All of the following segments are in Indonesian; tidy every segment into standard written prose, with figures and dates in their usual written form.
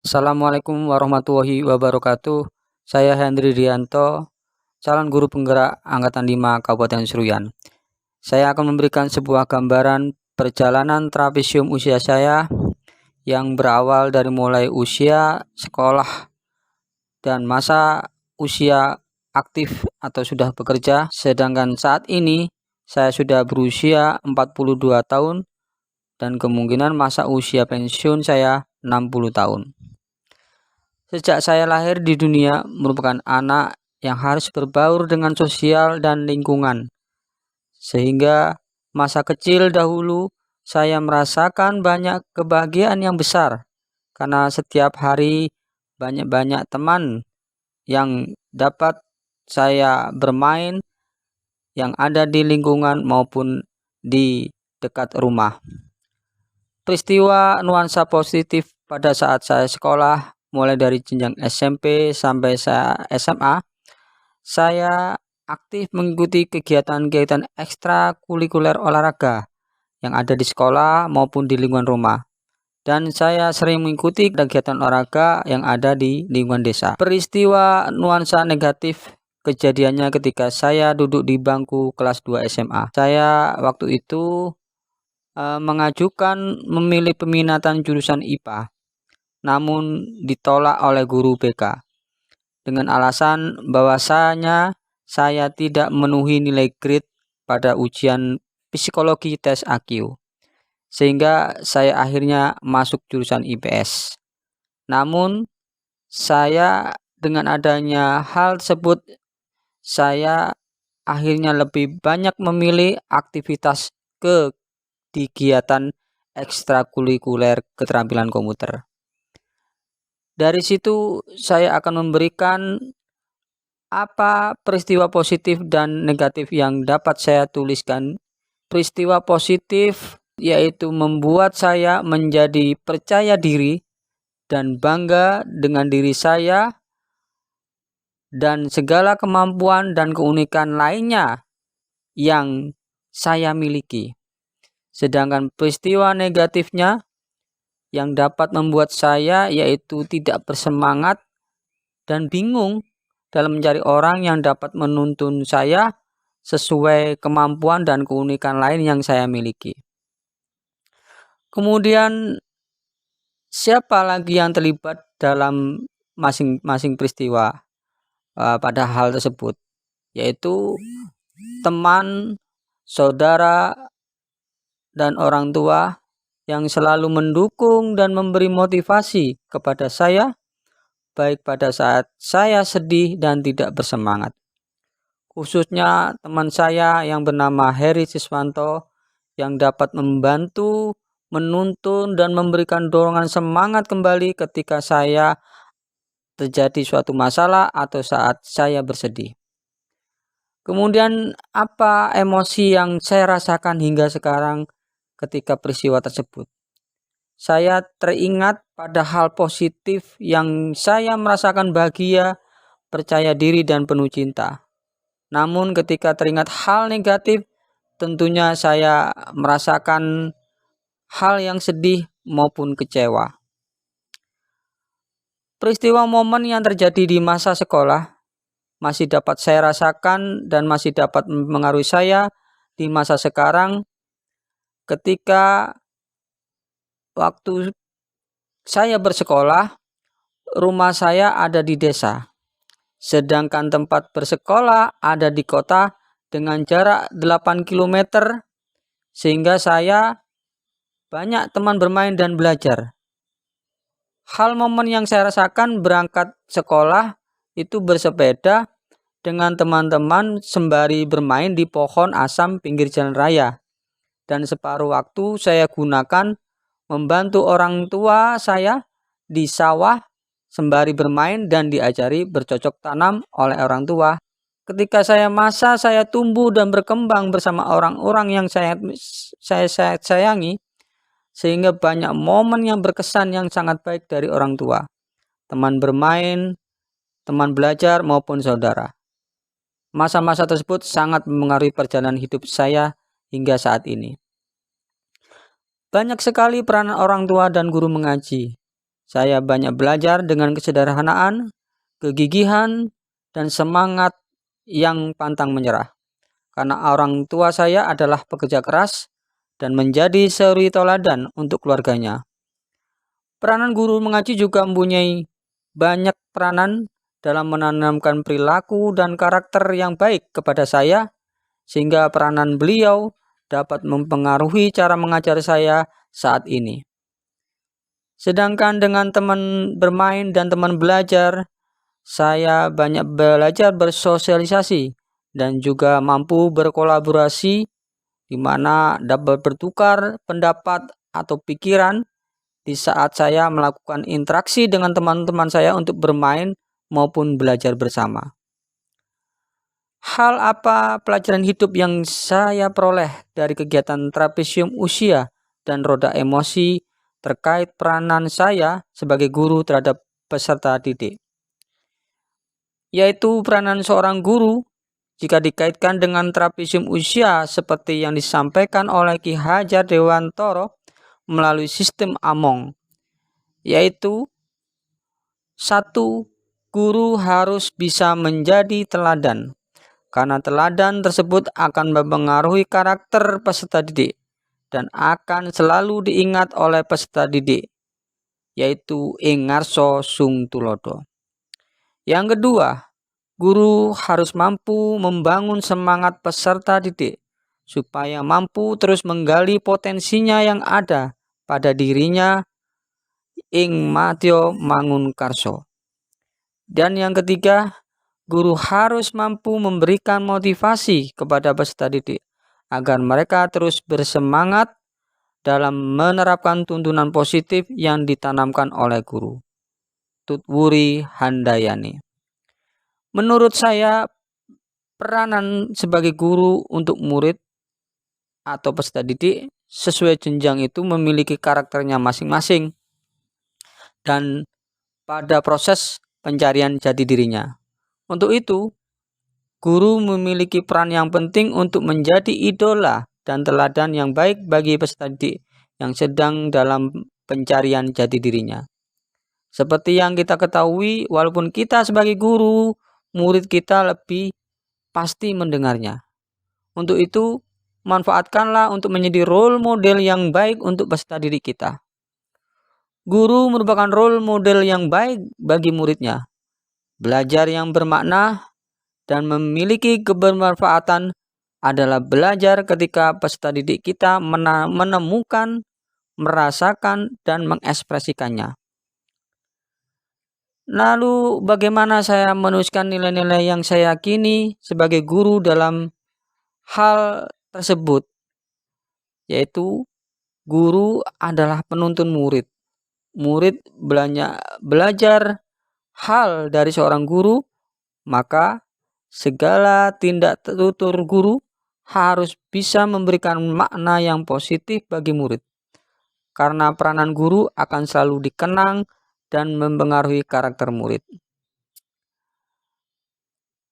Assalamualaikum warahmatullahi wabarakatuh. Saya Hendri Rianto, calon guru penggerak Angkatan 5 Kabupaten Seruyan. Saya akan memberikan sebuah gambaran perjalanan trapesium usia saya yang berawal dari mulai usia sekolah dan masa usia aktif atau sudah bekerja, sedangkan saat ini saya sudah berusia 42 tahun dan kemungkinan masa usia pensiun saya 60 tahun. Sejak saya lahir di dunia merupakan anak yang harus berbaur dengan sosial dan lingkungan. Sehingga masa kecil dahulu saya merasakan banyak kebahagiaan yang besar karena setiap hari banyak-banyak teman yang dapat saya bermain yang ada di lingkungan maupun di dekat rumah. Peristiwa nuansa positif pada saat saya sekolah mulai dari jenjang SMP sampai saya SMA, saya aktif mengikuti kegiatan-kegiatan ekstrakurikuler olahraga yang ada di sekolah maupun di lingkungan rumah. Dan saya sering mengikuti kegiatan olahraga yang ada di lingkungan desa. Peristiwa nuansa negatif kejadiannya ketika saya duduk di bangku kelas 2 SMA. Saya waktu itu mengajukan memilih peminatan jurusan IPA. Namun ditolak oleh guru BK dengan alasan bahwasanya saya tidak memenuhi nilai grade pada ujian psikologi tes IQ, sehingga saya akhirnya masuk jurusan IPS. Namun saya dengan adanya hal tersebut, saya akhirnya lebih banyak memilih aktivitas kegiatan ekstrakurikuler keterampilan komputer. Dari situ saya akan memberikan apa peristiwa positif dan negatif yang dapat saya tuliskan. Peristiwa positif yaitu membuat saya menjadi percaya diri dan bangga dengan diri saya dan segala kemampuan dan keunikan lainnya yang saya miliki. Sedangkan peristiwa negatifnya yang dapat membuat saya yaitu tidak bersemangat dan bingung dalam mencari orang yang dapat menuntun saya sesuai kemampuan dan keunikan lain yang saya miliki. Kemudian siapa lagi yang terlibat dalam masing-masing peristiwa pada hal tersebut, yaitu teman, saudara, dan orang tua yang selalu mendukung dan memberi motivasi kepada saya, baik pada saat saya sedih dan tidak bersemangat. Khususnya teman saya yang bernama Heri Siswanto yang dapat membantu, menuntun, dan memberikan dorongan semangat kembali ketika saya terjadi suatu masalah atau saat saya bersedih. Kemudian apa emosi yang saya rasakan hingga sekarang ketika peristiwa tersebut? Saya teringat pada hal positif yang saya merasakan bahagia, percaya diri, dan penuh cinta. Namun ketika teringat hal negatif, tentunya saya merasakan hal yang sedih maupun kecewa. Peristiwa momen yang terjadi di masa sekolah masih dapat saya rasakan dan masih dapat mempengaruhi saya di masa sekarang ketika waktu saya bersekolah, rumah saya ada di desa, sedangkan tempat bersekolah ada di kota dengan jarak 8 km, sehingga saya banyak teman bermain dan belajar. Hal momen yang saya rasakan berangkat sekolah itu bersepeda dengan teman-teman sembari bermain di pohon asam pinggir jalan raya. Dan separuh waktu saya gunakan membantu orang tua saya di sawah sembari bermain dan diajari bercocok tanam oleh orang tua. Ketika saya tumbuh dan berkembang bersama orang-orang yang saya sayangi, sehingga banyak momen yang berkesan yang sangat baik dari orang tua, teman bermain, teman belajar maupun saudara. Masa-masa tersebut sangat mempengaruhi perjalanan hidup saya hingga saat ini. Banyak sekali peranan orang tua dan guru mengaji, Saya banyak belajar dengan kesederhanaan, kegigihan, dan semangat yang pantang menyerah. Karena orang tua saya adalah pekerja keras dan menjadi suri teladan untuk keluarganya. Peranan guru mengaji juga mempunyai banyak peranan dalam menanamkan perilaku dan karakter yang baik kepada saya, sehingga peranan beliau dapat mempengaruhi cara mengajar saya saat ini. Sedangkan dengan teman bermain dan teman belajar, saya banyak belajar bersosialisasi dan juga mampu berkolaborasi, di mana dapat bertukar pendapat atau pikiran di saat saya melakukan interaksi dengan teman-teman saya untuk bermain maupun belajar bersama. Hal apa pelajaran hidup yang saya peroleh dari kegiatan trapesium usia dan roda emosi terkait peranan saya sebagai guru terhadap peserta didik? Yaitu peranan seorang guru jika dikaitkan dengan trapesium usia seperti yang disampaikan oleh Ki Hajar Dewantoro melalui sistem Among, yaitu 1. Guru harus bisa menjadi teladan, karena teladan tersebut akan mempengaruhi karakter peserta didik dan akan selalu diingat oleh peserta didik, yaitu ing ngarsa sung tulodo. Yang kedua, guru harus mampu membangun semangat peserta didik supaya mampu terus menggali potensinya yang ada pada dirinya ing madya mangun karso. Dan yang ketiga, guru harus mampu memberikan motivasi kepada peserta didik agar mereka terus bersemangat dalam menerapkan tuntunan positif yang ditanamkan oleh guru. Tutwuri Handayani. Menurut saya, peranan sebagai guru untuk murid atau peserta didik sesuai jenjang itu memiliki karakternya masing-masing dan pada proses pencarian jati dirinya. Untuk itu, guru memiliki peran yang penting untuk menjadi idola dan teladan yang baik bagi peserta didik yang sedang dalam pencarian jati dirinya. Seperti yang kita ketahui, walaupun kita sebagai guru, murid kita lebih pasti mendengarnya. Untuk itu, manfaatkanlah untuk menjadi role model yang baik untuk peserta didik kita. Guru merupakan role model yang baik bagi muridnya. Belajar yang bermakna dan memiliki kebermanfaatan adalah belajar ketika peserta didik kita menemukan, merasakan, dan mengekspresikannya. Lalu bagaimana saya menuliskan nilai-nilai yang saya yakini sebagai guru dalam hal tersebut? Yaitu guru adalah penuntun murid. Murid belajar hal dari seorang guru, maka segala tindak tutur guru harus bisa memberikan makna yang positif bagi murid. Karena peranan guru akan selalu dikenang dan mempengaruhi karakter murid.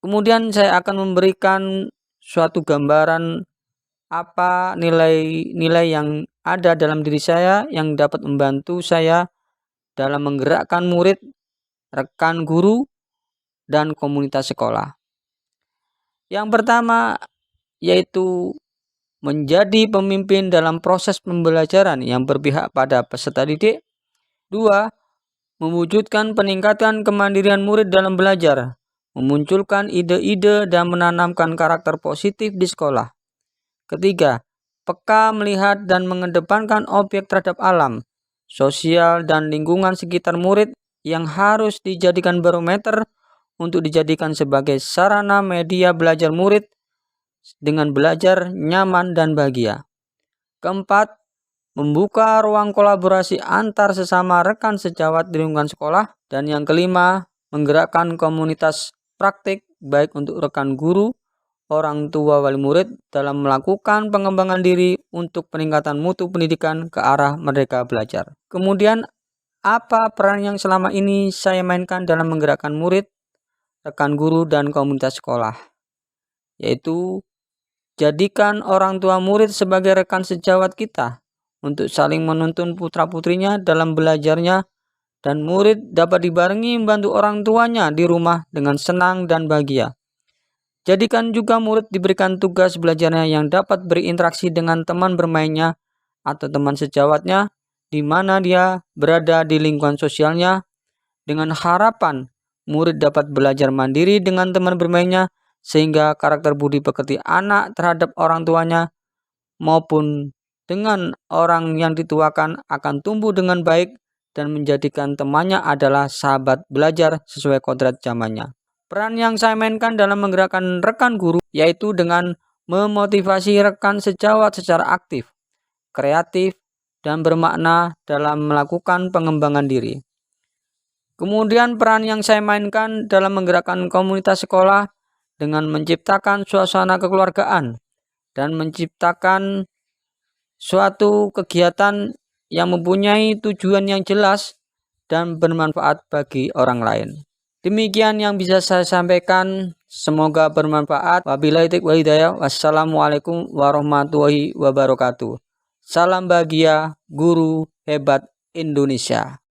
Kemudian saya akan memberikan suatu gambaran apa nilai-nilai yang ada dalam diri saya yang dapat membantu saya dalam menggerakkan murid, rekan guru, dan komunitas sekolah. Yang pertama yaitu menjadi pemimpin dalam proses pembelajaran yang berpihak pada peserta didik. 2. Mewujudkan peningkatan kemandirian murid dalam belajar, memunculkan ide-ide dan menanamkan karakter positif di sekolah. Ketiga, peka melihat dan mengedepankan objek terhadap alam, sosial, dan lingkungan sekitar murid yang harus dijadikan barometer untuk dijadikan sebagai sarana media belajar murid dengan belajar nyaman dan bahagia. Keempat, membuka ruang kolaborasi antar sesama rekan sejawat di lingkungan sekolah. Dan yang kelima, menggerakkan komunitas praktik baik untuk rekan guru, orang tua, wali murid dalam melakukan pengembangan diri untuk peningkatan mutu pendidikan ke arah merdeka belajar. Kemudian, apa peran yang selama ini saya mainkan dalam menggerakkan murid, rekan guru, dan komunitas sekolah? Yaitu, jadikan orang tua murid sebagai rekan sejawat kita untuk saling menuntun putra-putrinya dalam belajarnya dan murid dapat dibarengi membantu orang tuanya di rumah dengan senang dan bahagia. Jadikan juga murid diberikan tugas belajarnya yang dapat berinteraksi dengan teman bermainnya atau teman sejawatnya di mana dia berada di lingkungan sosialnya, dengan harapan murid dapat belajar mandiri dengan teman bermainnya sehingga karakter budi pekerti anak terhadap orang tuanya maupun dengan orang yang dituakan akan tumbuh dengan baik dan menjadikan temannya adalah sahabat belajar sesuai kodrat zamannya. Peran yang saya mainkan dalam menggerakkan rekan guru yaitu dengan memotivasi rekan sejawat secara aktif, kreatif, dan bermakna dalam melakukan pengembangan diri. Kemudian peran yang saya mainkan dalam menggerakkan komunitas sekolah dengan menciptakan suasana kekeluargaan dan menciptakan suatu kegiatan yang mempunyai tujuan yang jelas dan bermanfaat bagi orang lain. Demikian yang bisa saya sampaikan, semoga bermanfaat. Wabillahi taufiq wal hidayah. Wassalamualaikum warahmatullahi wabarakatuh. Salam bahagia, guru hebat Indonesia.